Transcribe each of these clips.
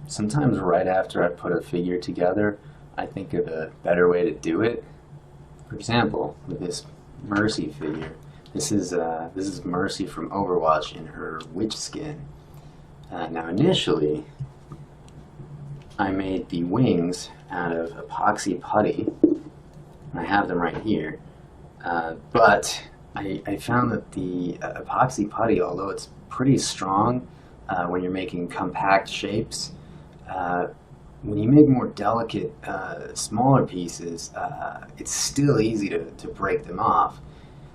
Sometimes right after I put a figure together, I think of a better way to do it. For example, with this Mercy figure, this is Mercy from Overwatch in her witch skin. Now initially, I made the wings out of epoxy putty. I have them right here, but I found that the epoxy putty, although it's pretty strong when you're making compact shapes, when you make more delicate, smaller pieces, it's still easy to break them off.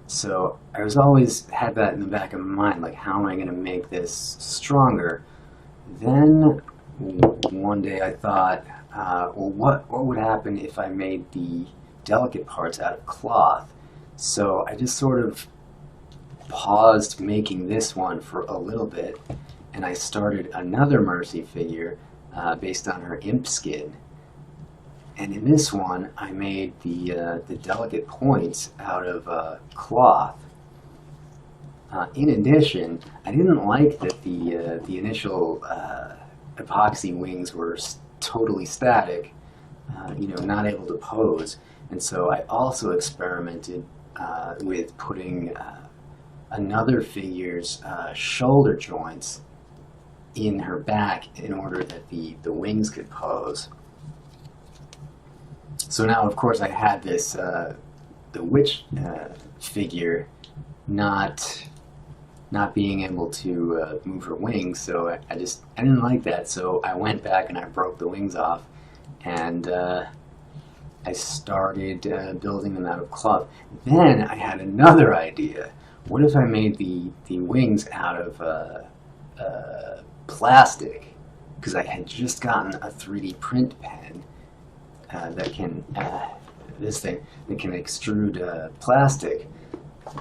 So I was always had that in the back of my mind, like how am I going to make this stronger? Then one day I thought, well, what would happen if I made the delicate parts out of cloth? So I just sort of paused making this one for a little bit, and I started another Mercy figure based on her imp skin. And in this one, I made the delicate points out of cloth. In addition, I didn't like that the initial epoxy wings were totally static, not able to pose. And so I also experimented with putting another figure's shoulder joints in her back in order that the wings could pose. So now, of course, I had this the witch figure not being able to move her wings, so I didn't like that. So I went back and I broke the wings off, and I started building them out of cloth. Then I had another idea. What if I made the wings out of plastic? Because I had just gotten a 3D print pen that can that can extrude plastic.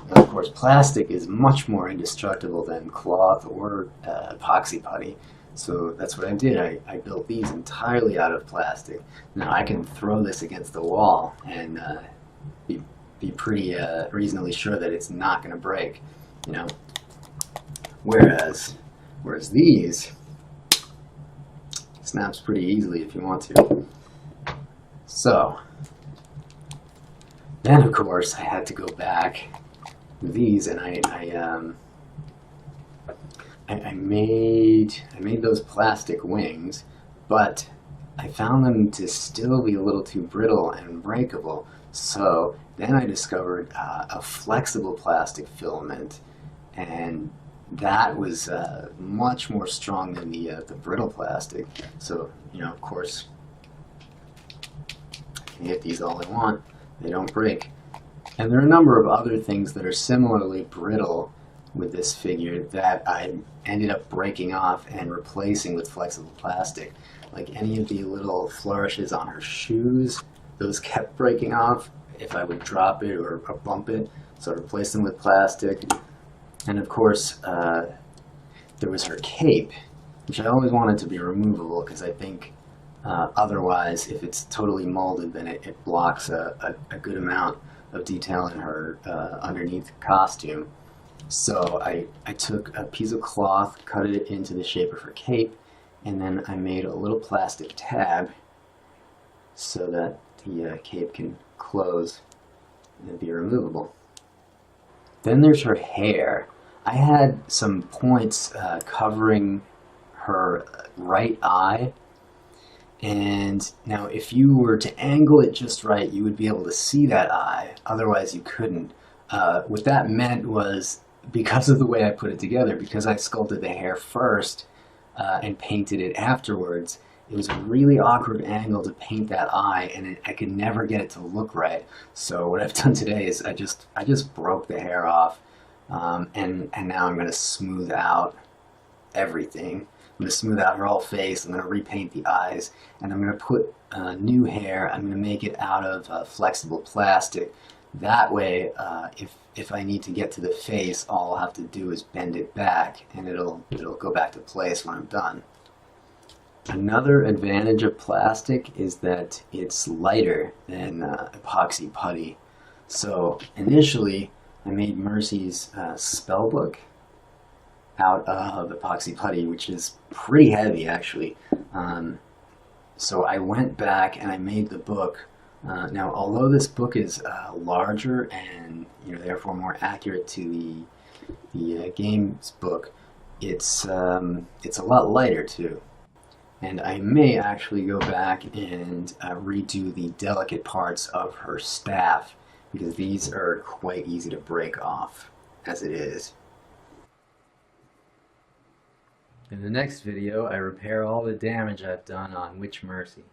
And of course, plastic is much more indestructible than cloth or epoxy putty. So that's what I did. I built these entirely out of plastic. Now I can throw this against the wall and be pretty reasonably sure that it's not going to break, Whereas these snaps pretty easily if you want to. So then, of course, I had to go back to these, and I made those plastic wings, but I found them to still be a little too brittle and breakable. So then I discovered a flexible plastic filament, and that was much more strong than the brittle plastic. So of course, I can hit these all I want; they don't break. And there are a number of other things that are similarly brittle with this figure that I ended up breaking off and replacing with flexible plastic. Like any of the little flourishes on her shoes, those kept breaking off if I would drop it or bump it, so I replaced them with plastic. And of course, there was her cape, which I always wanted to be removable because I think otherwise, if it's totally molded, then it blocks a good amount of detail in her underneath costume. So I took a piece of cloth, cut it into the shape of her cape, and then I made a little plastic tab so that the cape can close and be removable. Then there's her hair. I had some points covering her right eye, and now if you were to angle it just right, you would be able to see that eye, otherwise you couldn't. What that meant was, because of the way I put it together, because I sculpted the hair first and painted it afterwards, it was a really awkward angle to paint that eye, and I could never get it to look right. So what I've done today is I just broke the hair off, and now I'm going to smooth out everything. I'm going to smooth out her whole face. I'm going to repaint the eyes, and I'm going to put new hair. I'm going to make it out of flexible plastic. That way, if I need to get to the face, all I'll have to do is bend it back, and it'll go back to place when I'm done. Another advantage of plastic is that it's lighter than epoxy putty. So initially, I made Mercy's spell book, out of epoxy putty, which is pretty heavy actually. Um, so I went back and I made the book. Now, although this book is larger and therefore more accurate to the games book, it's a lot lighter too. And I may actually go back and redo the delicate parts of her staff because these are quite easy to break off as it is. In the next video, I repair all the damage I've done on Witch Mercy.